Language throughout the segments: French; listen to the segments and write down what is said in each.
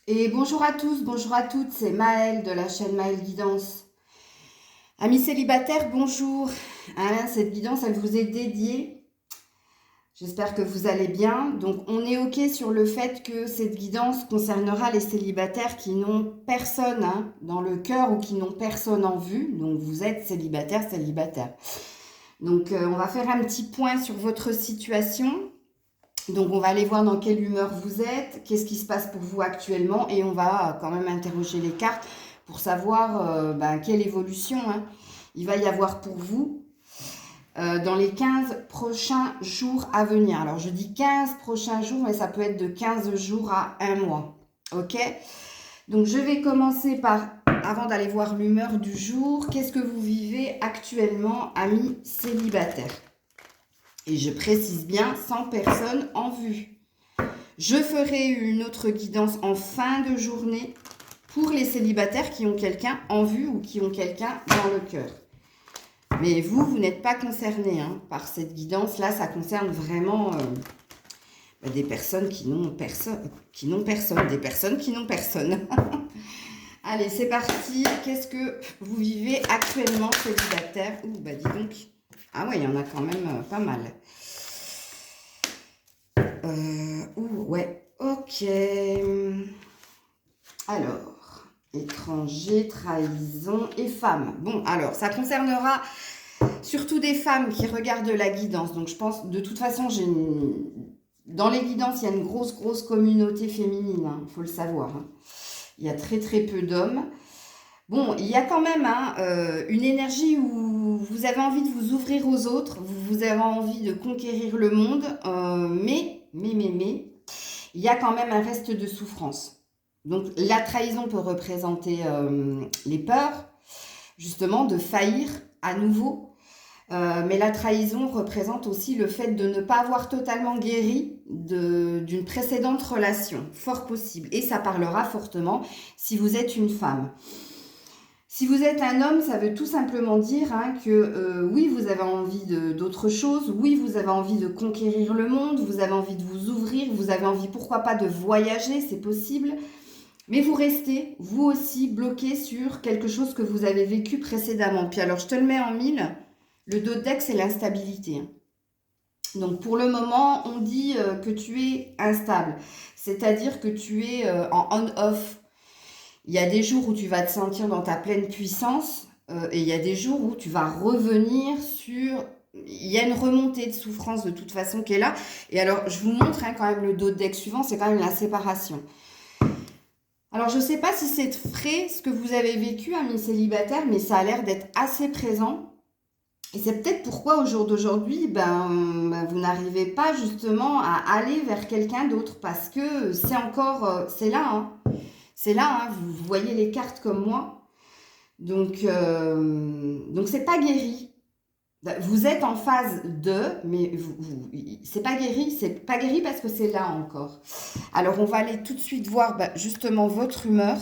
Et bonjour à tous, bonjour à toutes, c'est Maëlle de la chaîne Maëlle Guidance. Amis célibataires, bonjour. Cette guidance, elle vous est dédiée. J'espère que vous allez bien. Donc, on est OK sur le fait que cette guidance concernera les célibataires qui n'ont personne dans le cœur ou qui n'ont personne en vue. Donc, vous êtes célibataire, célibataire. Donc, on va faire un petit point sur votre situation. Donc, on va aller voir dans quelle humeur vous êtes, qu'est-ce qui se passe pour vous actuellement, et on va quand même interroger les cartes pour savoir quelle évolution il va y avoir pour vous dans les 15 prochains jours à venir. Alors, je dis 15 prochains jours, mais ça peut être de 15 jours à un mois. OK? Donc, je vais commencer par, avant d'aller voir l'humeur du jour, qu'est-ce que vous vivez actuellement, amis célibataires? Et je précise bien, sans personne en vue. Je ferai une autre guidance en fin de journée pour les célibataires qui ont quelqu'un en vue ou qui ont quelqu'un dans le cœur. Mais vous n'êtes pas concernés par cette guidance. Là, ça concerne vraiment des personnes qui n'ont personne, des personnes qui n'ont personne. Allez, c'est parti. Qu'est-ce que vous vivez actuellement, célibataire? Ouh, bah dis donc. Ah ouais, il y en a quand même pas mal. Ouais, ok. Alors, étranger, trahison et femmes. Bon, alors, ça concernera surtout des femmes qui regardent la guidance. Donc, je pense, de toute façon, dans les guidances, il y a une grosse communauté féminine, il faut le savoir. Il y a très peu d'hommes. Bon, il y a quand même une énergie où vous avez envie de vous ouvrir aux autres, vous avez envie de conquérir le monde, mais, il y a quand même un reste de souffrance. Donc la trahison peut représenter les peurs, justement, de faillir à nouveau. Mais la trahison représente aussi le fait de ne pas avoir totalement guéri d'une précédente relation, fort possible. Et ça parlera fortement si vous êtes une femme. Si vous êtes un homme, ça veut tout simplement dire que oui, vous avez envie d'autre chose, oui, vous avez envie de conquérir le monde, vous avez envie de vous ouvrir, vous avez envie, pourquoi pas, de voyager, c'est possible. Mais vous restez, vous aussi, bloqué sur quelque chose que vous avez vécu précédemment. Puis alors, je te le mets en mille, le dos de deck, c'est l'instabilité. Donc, pour le moment, on dit que tu es instable, c'est-à-dire que tu es en on-off. Il y a des jours où tu vas te sentir dans ta pleine puissance et il y a des jours où tu vas revenir sur... Il y a une remontée de souffrance de toute façon qui est là. Et alors, je vous montre quand même le dos de deck suivant, c'est quand même la séparation. Alors, je ne sais pas si c'est frais ce que vous avez vécu, amis célibataires, mais ça a l'air d'être assez présent. Et c'est peut-être pourquoi au jour d'aujourd'hui, vous n'arrivez pas justement à aller vers quelqu'un d'autre parce que c'est encore... c'est là, c'est là, vous voyez les cartes comme moi. Donc c'est pas guéri. Vous êtes en phase 2, mais c'est pas guéri. C'est pas guéri parce que c'est là encore. Alors, on va aller tout de suite voir justement votre humeur.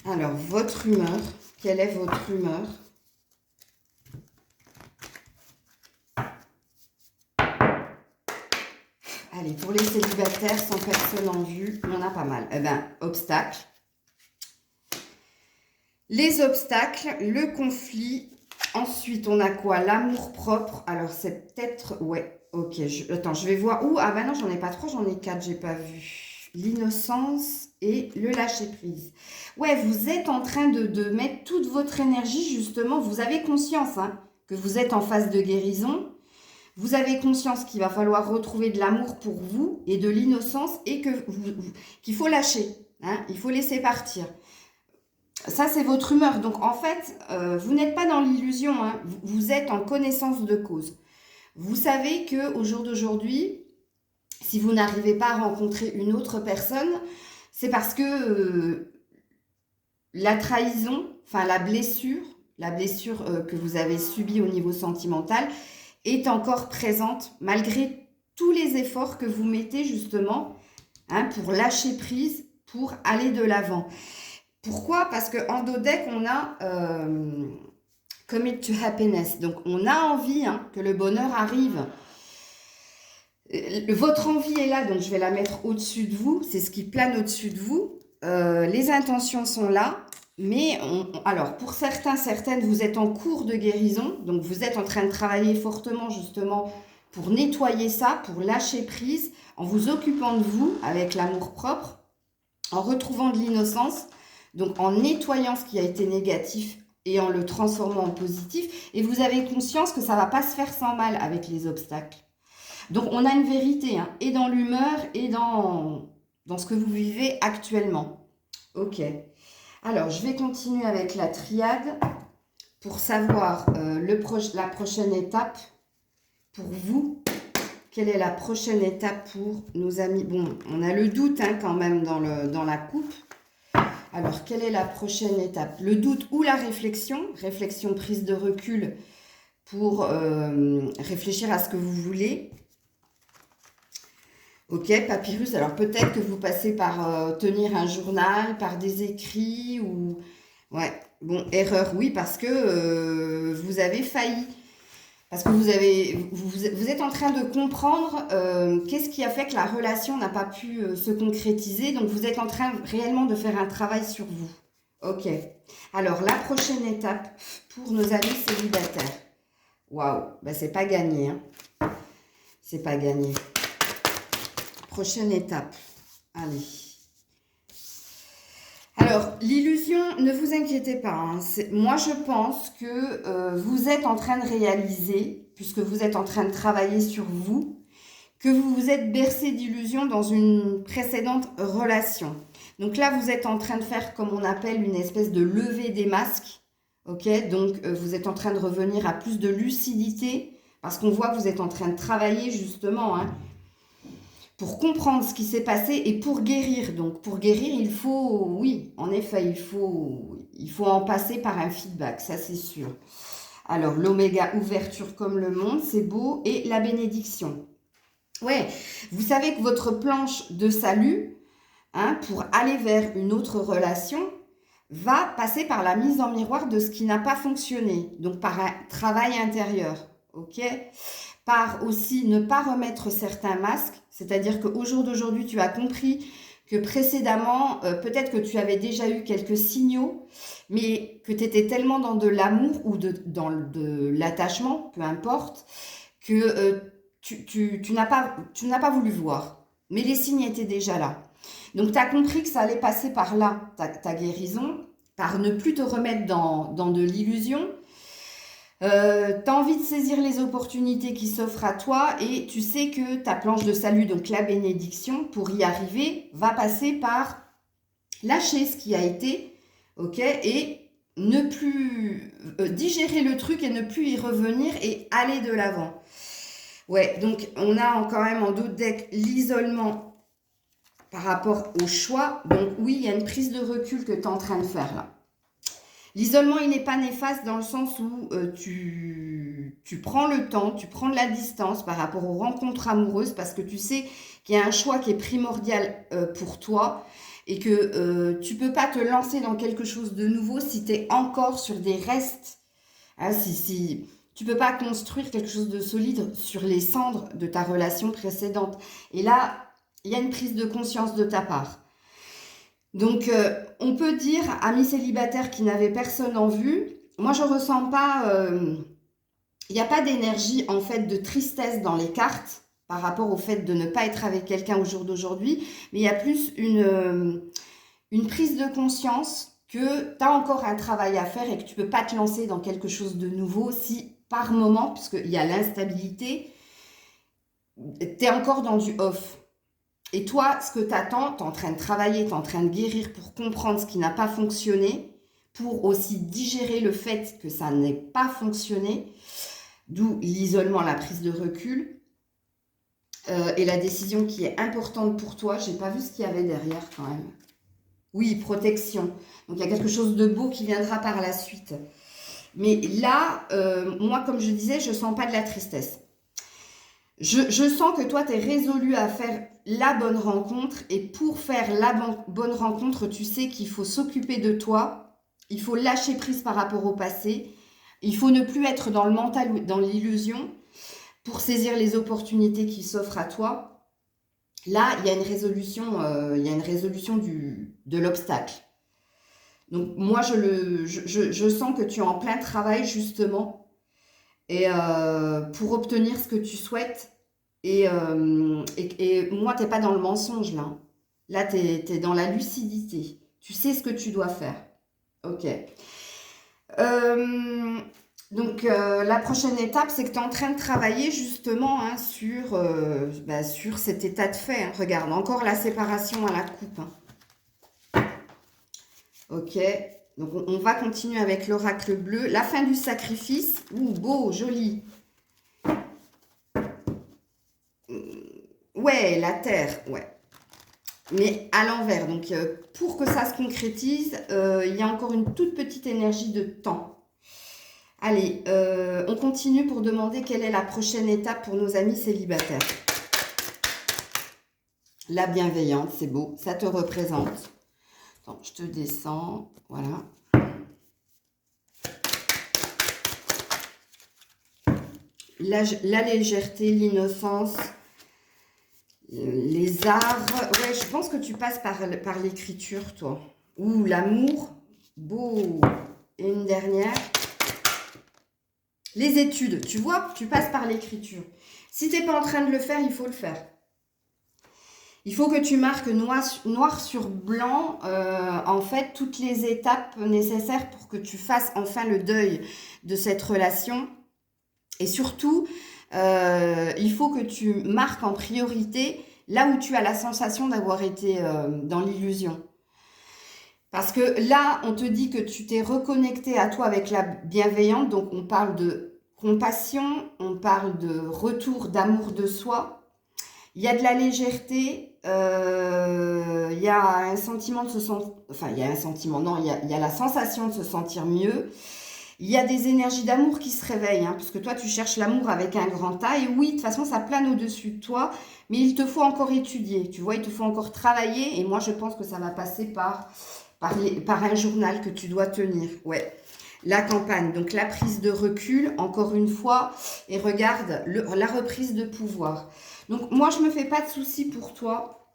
Alors, votre humeur. Quelle est votre humeur? Allez, pour les célibataires sans personne en vue, il y en a pas mal. Obstacle. Les obstacles, le conflit. Ensuite, on a quoi? L'amour-propre. Alors, c'est peut-être... Ouais, ok. Attends, je vais voir. Ouh, ah bah non, j'en ai pas 3, j'en ai 4, j'ai pas vu. L'innocence et le lâcher-prise. Ouais, vous êtes en train de mettre toute votre énergie, justement. Vous avez conscience que vous êtes en phase de guérison. Vous avez conscience qu'il va falloir retrouver de l'amour pour vous et de l'innocence et qu'il faut lâcher. Il faut laisser partir. Ça, c'est votre humeur. Donc, en fait, vous n'êtes pas dans l'illusion. Vous êtes en connaissance de cause. Vous savez qu'au jour d'aujourd'hui, si vous n'arrivez pas à rencontrer une autre personne, c'est parce que la trahison, enfin la blessure que vous avez subie au niveau sentimental est encore présente malgré tous les efforts que vous mettez justement pour lâcher prise, pour aller de l'avant. Pourquoi? Parce qu'en dos deck, on a commit to happiness. Donc, on a envie que le bonheur arrive. Votre envie est là, donc je vais la mettre au-dessus de vous. C'est ce qui plane au-dessus de vous. Les intentions sont là. Mais alors, pour certains, certaines, vous êtes en cours de guérison. Donc, vous êtes en train de travailler fortement, justement, pour nettoyer ça, pour lâcher prise, en vous occupant de vous, avec l'amour-propre, en retrouvant de l'innocence, donc en nettoyant ce qui a été négatif et en le transformant en positif. Et vous avez conscience que ça ne va pas se faire sans mal avec les obstacles. Donc, on a une vérité, hein, et dans l'humeur et dans ce que vous vivez actuellement. Ok. Alors, je vais continuer avec la triade pour savoir la prochaine étape pour vous. Quelle est la prochaine étape pour nos amis? Bon, on a le doute hein, quand même dans la coupe. Alors, quelle est la prochaine étape? Le doute ou la réflexion? Réflexion, prise de recul pour réfléchir à ce que vous voulez. Ok, papyrus, alors peut-être que vous passez par tenir un journal, par des écrits ou... Ouais, bon, erreur, oui, parce que vous avez failli. Parce que vous êtes en train de comprendre qu'est-ce qui a fait que la relation n'a pas pu se concrétiser. Donc, vous êtes en train réellement de faire un travail sur vous. Ok. Alors, la prochaine étape pour nos amis célibataires. Waouh, ben, c'est pas gagné. Hein. C'est pas gagné. Prochaine étape. Allez. Alors, l'illusion, ne vous inquiétez pas. Hein, moi, je pense que vous êtes en train de réaliser, puisque vous êtes en train de travailler sur vous, que vous vous êtes bercé d'illusions dans une précédente relation. Donc là, vous êtes en train de faire, comme on appelle, une espèce de levée des masques. Ok, donc vous êtes en train de revenir à plus de lucidité, parce qu'on voit que vous êtes en train de travailler justement, hein, pour comprendre ce qui s'est passé et pour guérir. Donc, pour guérir, il faut, oui, en effet, il faut en passer par un feedback, ça c'est sûr. Alors, l'oméga, ouverture comme le monde, c'est beau, et la bénédiction. Ouais, vous savez que votre planche de salut, hein, pour aller vers une autre relation, va passer par la mise en miroir de ce qui n'a pas fonctionné, donc par un travail intérieur, ok ? Par aussi ne pas remettre certains masques, c'est-à-dire qu'au jour d'aujourd'hui, tu as compris que précédemment, peut-être que tu avais déjà eu quelques signaux, mais que tu étais tellement dans de l'amour ou dans de l'attachement, peu importe, que tu n'as pas voulu voir. Mais les signes étaient déjà là. Donc, tu as compris que ça allait passer par là, ta guérison, par ne plus te remettre dans de l'illusion. Tu as envie de saisir les opportunités qui s'offrent à toi et tu sais que ta planche de salut, donc la bénédiction, pour y arriver, va passer par lâcher ce qui a été, ok, et ne plus digérer le truc et ne plus y revenir et aller de l'avant. Ouais, donc on a quand même en dos de deck l'isolement par rapport au choix. Donc oui, il y a une prise de recul que tu es en train de faire là. L'isolement, il n'est pas néfaste dans le sens où tu prends le temps, tu prends de la distance par rapport aux rencontres amoureuses parce que tu sais qu'il y a un choix qui est primordial pour toi et que tu ne peux pas te lancer dans quelque chose de nouveau si tu es encore sur des restes. Hein, si tu ne peux pas construire quelque chose de solide sur les cendres de ta relation précédente. Et là, il y a une prise de conscience de ta part. Donc, on peut dire, amis célibataires qui n'avaient personne en vue, moi je ressens pas, il n'y a pas d'énergie en fait de tristesse dans les cartes par rapport au fait de ne pas être avec quelqu'un au jour d'aujourd'hui, mais il y a plus une prise de conscience que tu as encore un travail à faire et que tu ne peux pas te lancer dans quelque chose de nouveau si par moment, puisqu'il y a l'instabilité, tu es encore dans du off. Et toi, ce que tu attends, tu es en train de travailler, tu es en train de guérir pour comprendre ce qui n'a pas fonctionné, pour aussi digérer le fait que ça n'ait pas fonctionné, d'où l'isolement, la prise de recul, et la décision qui est importante pour toi. Je n'ai pas vu ce qu'il y avait derrière quand même. Oui, protection. Donc il y a quelque chose de beau qui viendra par la suite. Mais là, moi, comme je disais, je ne sens pas de la tristesse. Je sens que toi, tu es résolu à faire la bonne rencontre. Et pour faire la bonne rencontre, tu sais qu'il faut s'occuper de toi. Il faut lâcher prise par rapport au passé. Il faut ne plus être dans le mental ou dans l'illusion. pour saisir les opportunités qui s'offrent à toi. Là, il y a une résolution, de l'obstacle. Donc, moi, je sens que tu es en plein travail, justement, et pour obtenir ce que tu souhaites. Et moi, tu n'es pas dans le mensonge, là. Là, tu es dans la lucidité. Tu sais ce que tu dois faire. Ok. Donc, la prochaine étape, c'est que tu es en train de travailler justement hein, sur cet état de fait. Hein. Regarde, encore la séparation à la coupe. Hein. Ok. Donc, on va continuer avec l'oracle bleu. La fin du sacrifice. Ouh, beau, joli. Ouais, la terre, ouais. Mais à l'envers. Donc, pour que ça se concrétise, il y a encore une toute petite énergie de temps. Allez, on continue pour demander quelle est la prochaine étape pour nos amis célibataires. La bienveillante, c'est beau, ça te représente. Attends, je te descends, voilà. La légèreté, l'innocence, les arts. Ouais, je pense que tu passes par l'écriture, toi. Ouh, l'amour, beau. Et une dernière. Les études, tu vois, tu passes par l'écriture. Si tu n'es pas en train de le faire, il faut le faire. Il faut que tu marques noir sur blanc, en fait, toutes les étapes nécessaires pour que tu fasses enfin le deuil de cette relation. Et surtout, il faut que tu marques en priorité là où tu as la sensation d'avoir été dans l'illusion. Parce que là, on te dit que tu t'es reconnecté à toi avec la bienveillante. Donc, on parle de compassion, on parle de retour d'amour de soi. Il y a de la légèreté, il y a un sentiment de se sentir... Enfin, il y a un sentiment, non, il y a la sensation de se sentir mieux. Il y a des énergies d'amour qui se réveillent, hein, parce que toi, tu cherches l'amour avec un grand A. Et oui, de toute façon, ça plane au-dessus de toi, mais il te faut encore étudier. Tu vois, il te faut encore travailler. Et moi, je pense que ça va passer par un journal que tu dois tenir. Ouais. La campagne, donc la prise de recul, encore une fois. Et regarde, la reprise de pouvoir. Donc, moi, je ne me fais pas de soucis pour toi.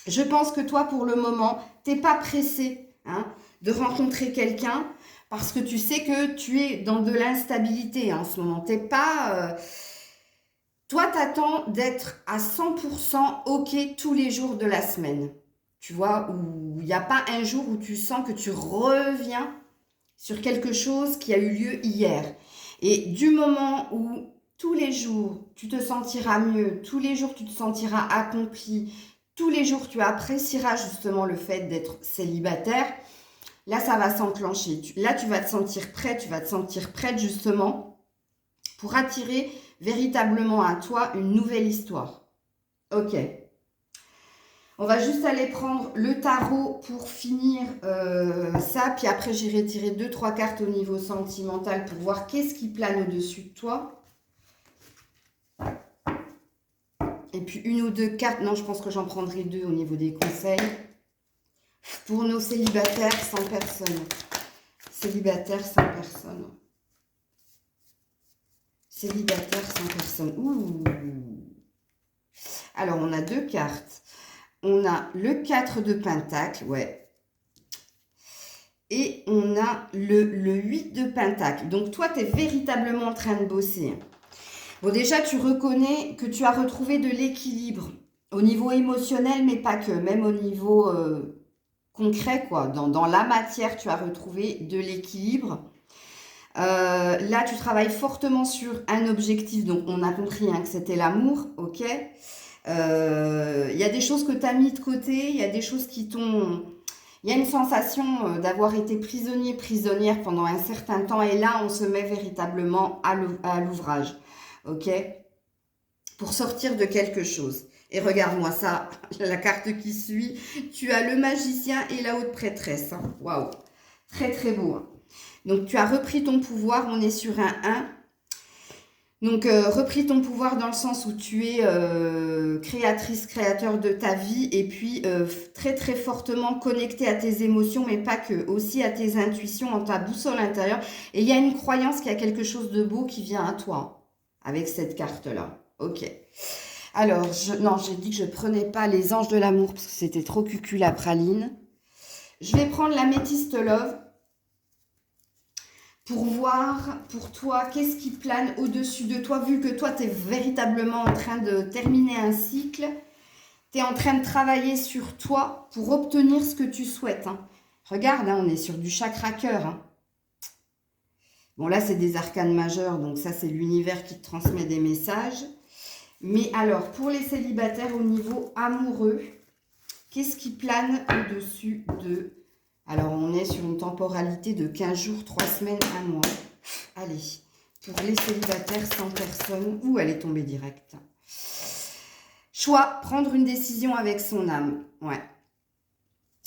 Je pense que toi, pour le moment, tu n'es pas pressé hein, de rencontrer quelqu'un. Parce que tu sais que tu es dans de l'instabilité en ce moment. T'es pas... Toi, t'attends d'être à 100% OK tous les jours de la semaine. Tu vois, où il n'y a pas un jour où tu sens que tu reviens sur quelque chose qui a eu lieu hier. Et du moment où tous les jours, tu te sentiras mieux, tous les jours, tu te sentiras accompli, tous les jours, tu apprécieras justement le fait d'être célibataire. Là, ça va s'enclencher. Là, tu vas te sentir prêt, tu vas te sentir prête justement pour attirer véritablement à toi une nouvelle histoire. Ok. On va juste aller prendre le tarot pour finir ça. Puis après, j'irai tirer 2-3 cartes au niveau sentimental pour voir qu'est-ce qui plane au-dessus de toi. Et puis une ou deux cartes. Non, je pense que j'en prendrai 2 au niveau des conseils. Pour nos célibataires sans personne. Célibataire sans personne. Célibataire sans personne. Ouh. Alors, on a 2 cartes. On a le 4 de Pentacle, ouais. Et on a le 8 de Pentacle. Donc, toi, tu es véritablement en train de bosser. Bon, déjà, tu reconnais que tu as retrouvé de l'équilibre au niveau émotionnel, mais pas que. Même au niveau concret, quoi. Dans la matière, tu as retrouvé de l'équilibre. Là, tu travailles fortement sur un objectif. Donc, on a compris hein, que c'était l'amour, ok. Il y a des choses que tu as mis de côté. Il y a des choses qui t'ont... Il y a une sensation d'avoir été prisonnier, prisonnière pendant un certain temps. Et là, on se met véritablement à l'ouvrage, ok, pour sortir de quelque chose. Et regarde-moi ça, la carte qui suit. Tu as le magicien et la haute prêtresse. Hein. Waouh, très très beau. Hein. Donc, tu as repris ton pouvoir. On est sur un 1. Donc, repris ton pouvoir dans le sens où tu es créatrice, créateur de ta vie. Et puis, très très fortement connecté à tes émotions, mais pas que. Aussi à tes intuitions, en ta boussole intérieure. Et il y a une croyance qu'il y a quelque chose de beau qui vient à toi. avec cette carte-là. Ok. Alors, non, j'ai dit que je ne prenais pas les anges de l'amour parce que c'était trop cucu la praline. Je vais prendre la Métiste Love pour voir pour toi qu'est-ce qui plane au-dessus de toi, vu que toi, tu es véritablement en train de terminer un cycle. Tu es en train de travailler sur toi pour obtenir ce que tu souhaites. Hein. Regarde, hein, on est sur du chakra cœur. Hein. Bon, là, c'est des arcanes majeurs, donc ça, c'est l'univers qui te transmet des messages. Mais alors, pour les célibataires au niveau amoureux, qu'est-ce qui plane au-dessus de... Alors, on est sur une temporalité de 15 jours, 3 semaines, 1 mois. Allez, pour les célibataires sans personne... Ouh, elle est tombée directe. Choix, prendre une décision avec son âme. Ouais.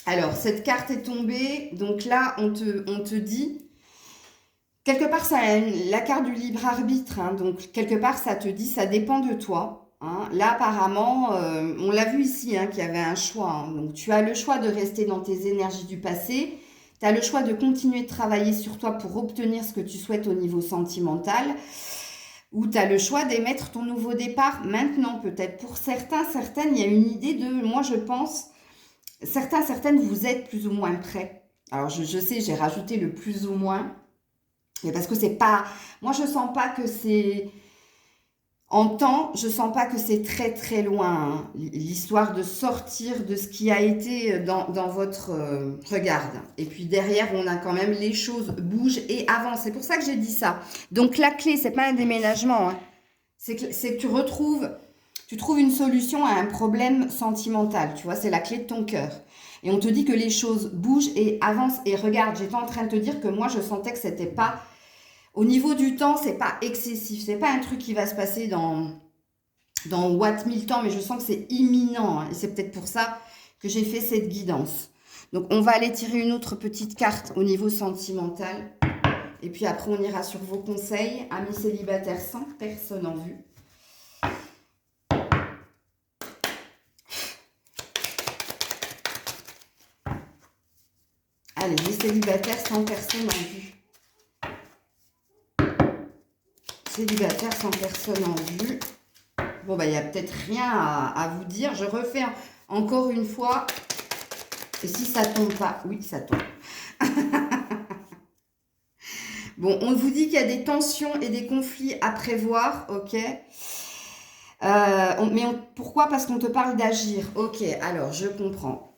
Alors, cette carte est tombée. Donc là, on te dit... Quelque part, ça, la carte du libre arbitre. Hein, donc, quelque part, ça te dit, ça dépend de toi. Hein. Là, apparemment, on l'a vu ici, hein, qu'il y avait un choix. Hein. Donc, tu as le choix de rester dans tes énergies du passé. Tu as le choix de continuer de travailler sur toi pour obtenir ce que tu souhaites au niveau sentimental. Ou tu as le choix d'émettre ton nouveau départ maintenant, peut-être. Pour certains, certaines, il y a une idée de... Moi, je pense... certaines, vous êtes plus ou moins prêts. Alors, je sais, j'ai rajouté le plus ou moins. Mais parce que c'est pas... Moi, je sens pas que c'est... En temps, je sens pas que c'est très très loin, hein, l'histoire de sortir de ce qui a été dans votre regarde. Et puis derrière, on a quand même les choses bougent et avancent. C'est pour ça que j'ai dit ça. Donc la clé, c'est pas un déménagement. Hein. C'est que tu trouves une solution à un problème sentimental. Tu vois, c'est la clé de ton cœur. Et on te dit que les choses bougent et avancent. Et regarde, j'étais en train de te dire que moi, je sentais que c'était pas... Au niveau du temps, c'est pas excessif. C'est pas un truc qui va se passer dans Watt 1000 temps, mais je sens que c'est imminent. Hein, et c'est peut-être pour ça que j'ai fait cette guidance. Donc, on va aller tirer une autre petite carte au niveau sentimental. Et puis après, on ira sur vos conseils. Amis célibataires sans personne en vue. Allez, les célibataires sans personne en vue. Célibataire sans personne en vue. Bon, bah, il n'y a peut-être rien à vous dire. Je refais encore une fois. Et si ça tombe pas? Oui, ça tombe. Bon, on vous dit qu'il y a des tensions et des conflits à prévoir, ok. Pourquoi? Parce qu'on te parle d'agir. Ok, alors, je comprends.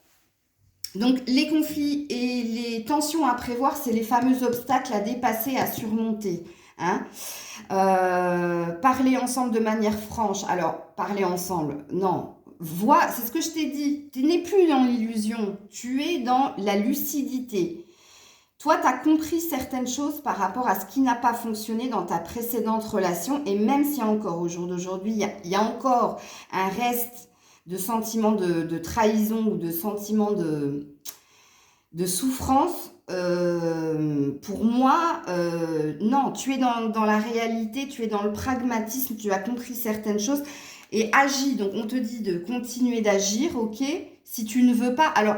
Donc, les conflits et les tensions à prévoir, c'est les fameux obstacles à dépasser, à surmonter. Hein, parler ensemble de manière franche. Alors, parler ensemble, non. C'est ce que je t'ai dit. Tu n'es plus dans l'illusion. Tu es dans la lucidité. Toi, tu as compris certaines choses par rapport à ce qui n'a pas fonctionné dans ta précédente relation. Et même si encore au jour d'aujourd'hui, il y a encore un reste de sentiments de trahison ou de sentiments de souffrance, pour moi, non, tu es dans la réalité, tu es dans le pragmatisme, tu as compris certaines choses et agis. Donc, on te dit de continuer d'agir, ok? Si tu ne veux pas... Alors,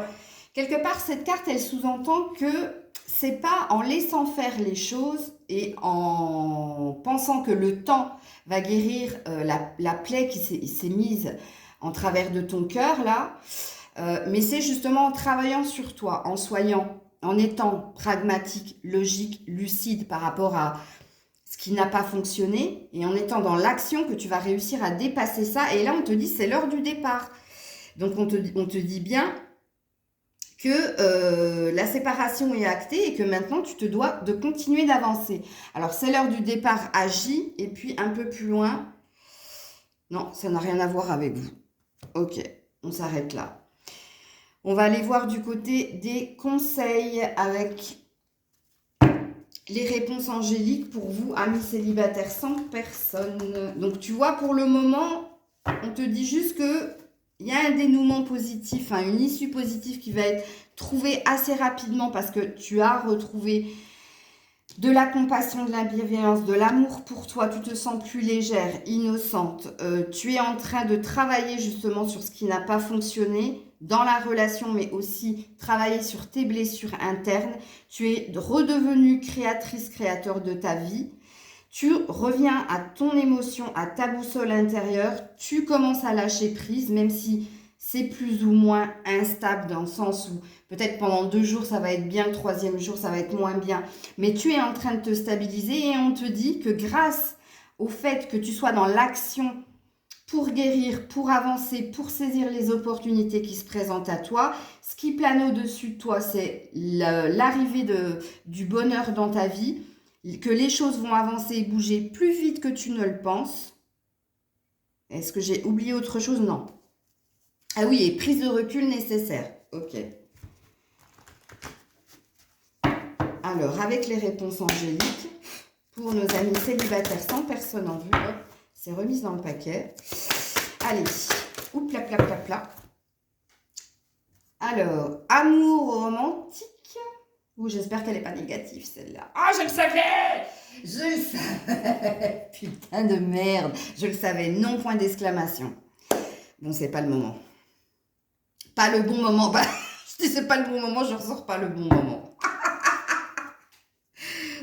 quelque part, cette carte, elle sous-entend que c'est pas en laissant faire les choses et en pensant que le temps va guérir la plaie qui s'est mise en travers de ton cœur, là, mais c'est justement en travaillant sur toi, en étant pragmatique, logique, lucide par rapport à ce qui n'a pas fonctionné et en étant dans l'action que tu vas réussir à dépasser ça. Et là, on te dit, c'est l'heure du départ. Donc, on te dit bien que la séparation est actée et que maintenant, tu te dois de continuer d'avancer. Alors, c'est l'heure du départ, agis. Et puis, un peu plus loin, non, ça n'a rien à voir avec vous. Ok, on s'arrête là. On va aller voir du côté des conseils avec les réponses angéliques pour vous, amis célibataires sans personne. Donc, tu vois, pour le moment, on te dit juste qu'il y a un dénouement positif, hein, une issue positive qui va être trouvée assez rapidement parce que tu as retrouvé de la compassion, de la bienveillance, de l'amour pour toi. Tu te sens plus légère, innocente. Tu es en train de travailler justement sur ce qui n'a pas fonctionné dans la relation, mais aussi travailler sur tes blessures internes. Tu es redevenue créatrice, créateur de ta vie. Tu reviens à ton émotion, à ta boussole intérieure, tu commences à lâcher prise, même si c'est plus ou moins instable dans le sens où peut-être pendant 2 jours ça va être bien, le 3e jour ça va être moins bien, mais tu es en train de te stabiliser et on te dit que grâce au fait que tu sois dans l'action pour guérir, pour avancer, pour saisir les opportunités qui se présentent à toi, ce qui plane au-dessus de toi, c'est l'arrivée du bonheur dans ta vie, que les choses vont avancer et bouger plus vite que tu ne le penses. Est-ce que j'ai oublié autre chose? Non. Ah oui, et prise de recul nécessaire. Ok. Alors, avec les réponses angéliques, pour nos amis célibataires sans personne en vue, c'est remise dans le paquet. Allez, oups, pla, pla, pla, pla. Alors, amour romantique. Ouh, j'espère qu'elle n'est pas négative, celle-là. Ah, je le savais! Je le savais! Putain de merde! Je le savais, non, point d'exclamation. Bon, c'est pas le moment. Pas le bon moment. Bah, je dis c'est pas le bon moment, je ressors pas le bon moment.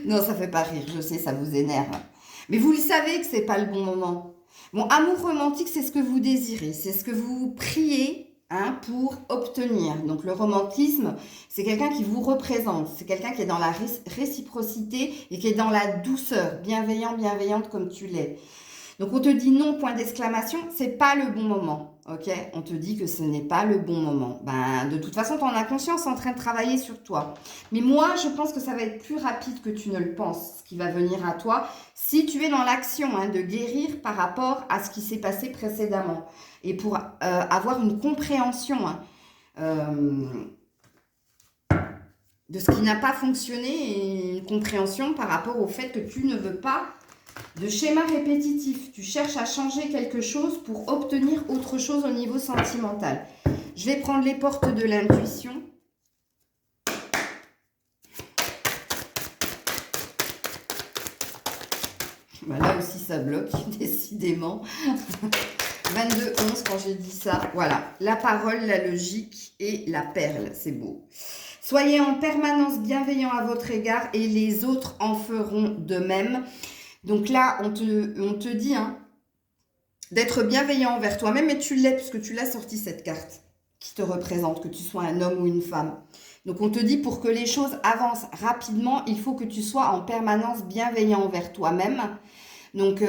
Non, ça fait pas rire, je sais, ça vous énerve. Mais vous le savez que c'est pas le bon moment. Bon, amour romantique, c'est ce que vous désirez, c'est ce que vous priez pour obtenir. Donc le romantisme, c'est quelqu'un qui vous représente, c'est quelqu'un qui est dans la réciprocité et qui est dans la douceur, bienveillant, bienveillante comme tu l'es. Donc on te dit non, point d'exclamation, c'est pas le bon moment, ok? On te dit que ce n'est pas le bon moment. Ben, de toute façon, tu en as conscience en train de travailler sur toi. Mais moi, je pense que ça va être plus rapide que tu ne le penses, ce qui va venir à toi, si tu es dans l'action de guérir par rapport à ce qui s'est passé précédemment. Et pour avoir une compréhension de ce qui n'a pas fonctionné et une compréhension par rapport au fait que tu ne veux pas de schéma répétitif. Tu cherches à changer quelque chose pour obtenir autre chose au niveau sentimental. Je vais prendre les portes de l'intuition. Ben là aussi, ça bloque, décidément. 22-11 quand j'ai dit ça. Voilà, la parole, la logique et la perle, c'est beau. Soyez en permanence bienveillants à votre égard et les autres en feront de même. Donc là, on te dit d'être bienveillant envers toi-même, et tu l'es puisque tu l'as sorti cette carte qui te représente, que tu sois un homme ou une femme. Donc on te dit pour que les choses avancent rapidement, il faut que tu sois en permanence bienveillant envers toi-même. Donc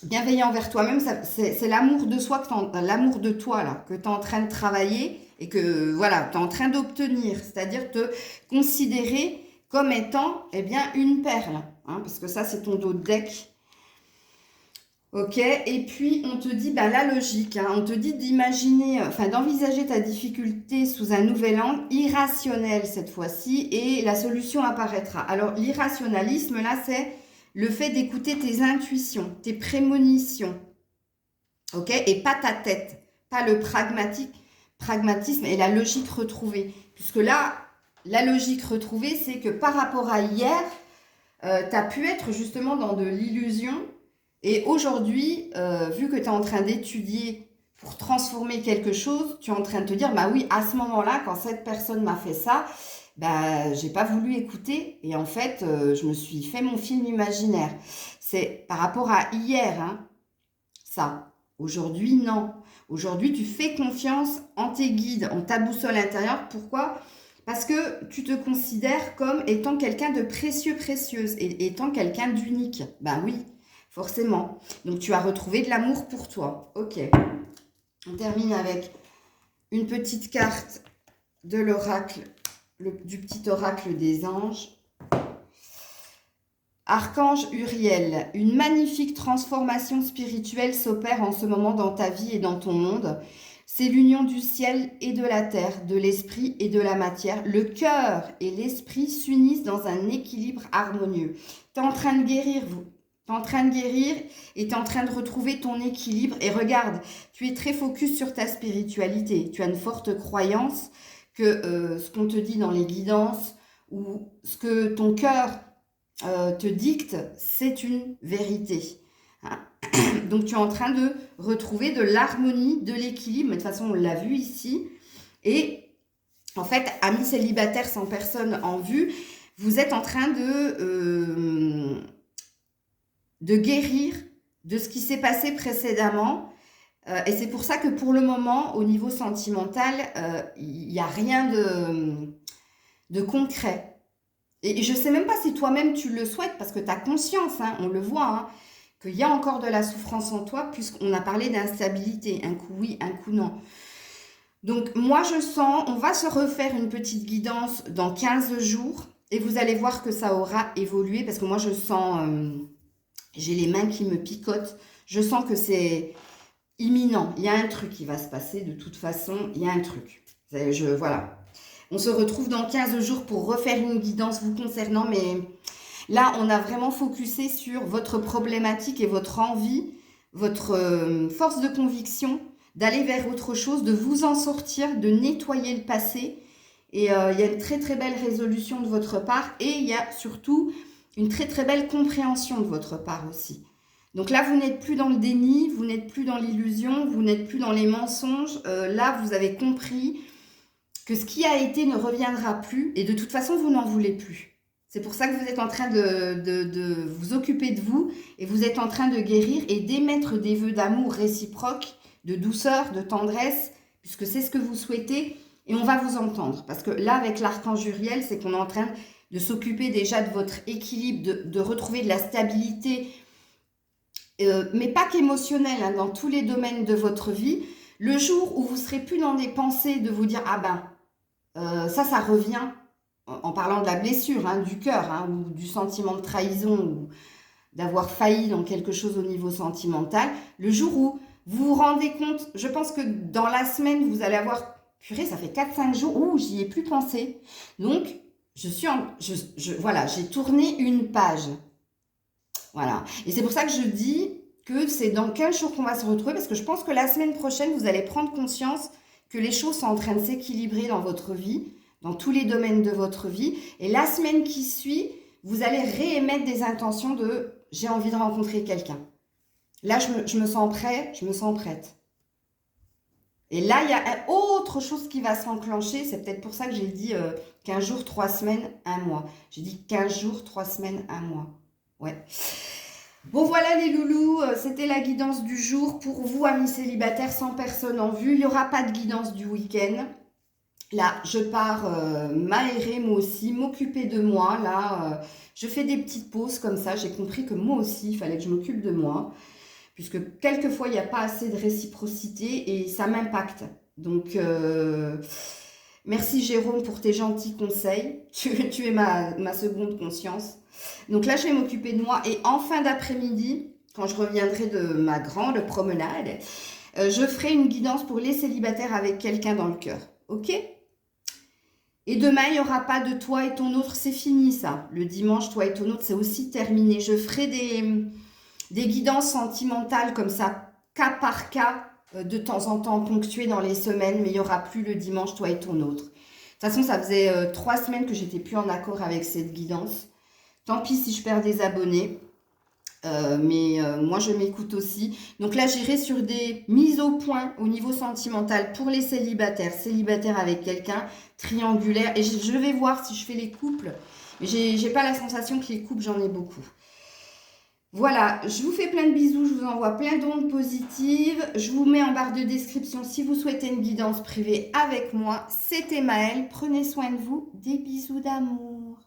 bienveillant envers toi-même, c'est l'amour de soi, l'amour de toi là, que tu es en train de travailler et que voilà, tu es en train d'obtenir, c'est-à-dire te considérer comme étant une perle, parce que ça c'est ton dos de deck. Ok, et puis on te dit la logique, on te dit d'imaginer, d'envisager ta difficulté sous un nouvel angle, irrationnel cette fois-ci, et la solution apparaîtra. Alors l'irrationalisme là, c'est le fait d'écouter tes intuitions, tes prémonitions, ok, et pas ta tête, pas le pragmatisme et la logique retrouvée, puisque là, la logique retrouvée, c'est que par rapport à hier, tu as pu être justement dans de l'illusion. Et aujourd'hui, vu que tu es en train d'étudier pour transformer quelque chose, tu es en train de te dire, bah oui, à ce moment-là, quand cette personne m'a fait ça, j'ai pas voulu écouter. Et en fait, je me suis fait mon film imaginaire. C'est par rapport à hier, ça. Aujourd'hui, non. Aujourd'hui, tu fais confiance en tes guides, en ta boussole intérieure. Pourquoi ? Parce que tu te considères comme étant quelqu'un de précieux, précieuse, et étant quelqu'un d'unique. Ben oui, forcément. Donc, tu as retrouvé de l'amour pour toi. Ok. On termine avec une petite carte de l'oracle, du petit oracle des anges. Archange Uriel, une magnifique transformation spirituelle s'opère en ce moment dans ta vie et dans ton monde. C'est l'union du ciel et de la terre, de l'esprit et de la matière. Le cœur et l'esprit s'unissent dans un équilibre harmonieux. Tu es en train de guérir, vous. Tu es en train de guérir et tu es en train de retrouver ton équilibre. Et regarde, tu es très focus sur ta spiritualité. Tu as une forte croyance que ce qu'on te dit dans les guidances ou ce que ton cœur te dicte, c'est une vérité. Donc tu es en train de retrouver de l'harmonie, de l'équilibre, mais de toute façon on l'a vu ici. Et en fait, amis célibataires sans personne en vue, vous êtes en train de de guérir de ce qui s'est passé précédemment. Et c'est pour ça que pour le moment, au niveau sentimental, il n'y a rien de concret. Et je ne sais même pas si toi-même tu le souhaites, parce que tu as conscience, hein, on le voit, hein, qu'il y a encore de la souffrance en toi, puisqu'on a parlé d'instabilité, un coup oui, un coup non. Donc moi je sens, on va se refaire une petite guidance dans 15 jours, et vous allez voir que ça aura évolué, parce que moi je sens, j'ai les mains qui me picotent, je sens que c'est imminent, il y a un truc qui va se passer, de toute façon, il y a un truc. Voilà. On se retrouve dans 15 jours pour refaire une guidance vous concernant, mais là, on a vraiment focusé sur votre problématique et votre envie, votre force de conviction d'aller vers autre chose, de vous en sortir, de nettoyer le passé. Et il y a une très très belle résolution de votre part et il y a surtout une très très belle compréhension de votre part aussi. Donc là, vous n'êtes plus dans le déni, vous n'êtes plus dans l'illusion, vous n'êtes plus dans les mensonges. Là, vous avez compris que ce qui a été ne reviendra plus et de toute façon, vous n'en voulez plus. C'est pour ça que vous êtes en train de vous occuper de vous et vous êtes en train de guérir et d'émettre des vœux d'amour réciproques, de douceur, de tendresse, puisque c'est ce que vous souhaitez et on va vous entendre. Parce que là, avec l'archange Uriel, c'est qu'on est en train de s'occuper déjà de votre équilibre, de retrouver de la stabilité, mais pas qu'émotionnelle, hein, dans tous les domaines de votre vie. Le jour où vous serez plus dans des pensées de vous dire « Ah ben, ça revient », en parlant de la blessure, hein, du cœur, hein, ou du sentiment de trahison, ou d'avoir failli dans quelque chose au niveau sentimental. Le jour où vous vous rendez compte, je pense que dans la semaine, vous allez avoir « Purée, ça fait 4-5 jours, ouh, j'y ai plus pensé ». Donc, voilà, j'ai tourné une page. Voilà. Et c'est pour ça que je dis que c'est dans 15 jours qu'on va se retrouver, parce que je pense que la semaine prochaine, vous allez prendre conscience que les choses sont en train de s'équilibrer dans votre vie, dans tous les domaines de votre vie. Et la semaine qui suit, vous allez réémettre des intentions de « j'ai envie de rencontrer quelqu'un ». Là, je me sens prêt, je me sens prête. Et là, il y a autre chose qui va s'enclencher. C'est peut-être pour ça que j'ai dit 15 jours, 3 semaines, 1 mois. J'ai dit 15 jours, 3 semaines, 1 mois. Ouais. Bon voilà les loulous, c'était la guidance du jour pour vous amis célibataires sans personne en vue. Il n'y aura pas de guidance du week-end. Là, je pars m'aérer moi aussi, m'occuper de moi. Là, je fais des petites pauses comme ça. J'ai compris que moi aussi, il fallait que je m'occupe de moi. Puisque quelquefois, il n'y a pas assez de réciprocité et ça m'impacte. Donc, merci Jérôme pour tes gentils conseils. Tu es ma seconde conscience. Donc là, je vais m'occuper de moi. Et en fin d'après-midi, quand je reviendrai de ma grande promenade, je ferai une guidance pour les célibataires avec quelqu'un dans le cœur. Ok ? Et demain, il n'y aura pas de toi et ton autre. C'est fini ça. Le dimanche, toi et ton autre, c'est aussi terminé. Je ferai des guidances sentimentales comme ça, cas par cas, de temps en temps, ponctuées dans les semaines. Mais il n'y aura plus le dimanche, toi et ton autre. De toute façon, ça faisait 3 semaines que j'étais plus en accord avec cette guidance. Tant pis si je perds des abonnés, mais moi je m'écoute aussi. Donc là j'irai sur des mises au point au niveau sentimental pour les célibataires avec quelqu'un, triangulaire. Et je vais voir si je fais les couples, mais j'ai pas la sensation que les couples j'en ai beaucoup. Voilà, je vous fais plein de bisous, je vous envoie plein d'ondes positives. Je vous mets en barre de description si vous souhaitez une guidance privée avec moi. C'était Maëlle, prenez soin de vous, des bisous d'amour.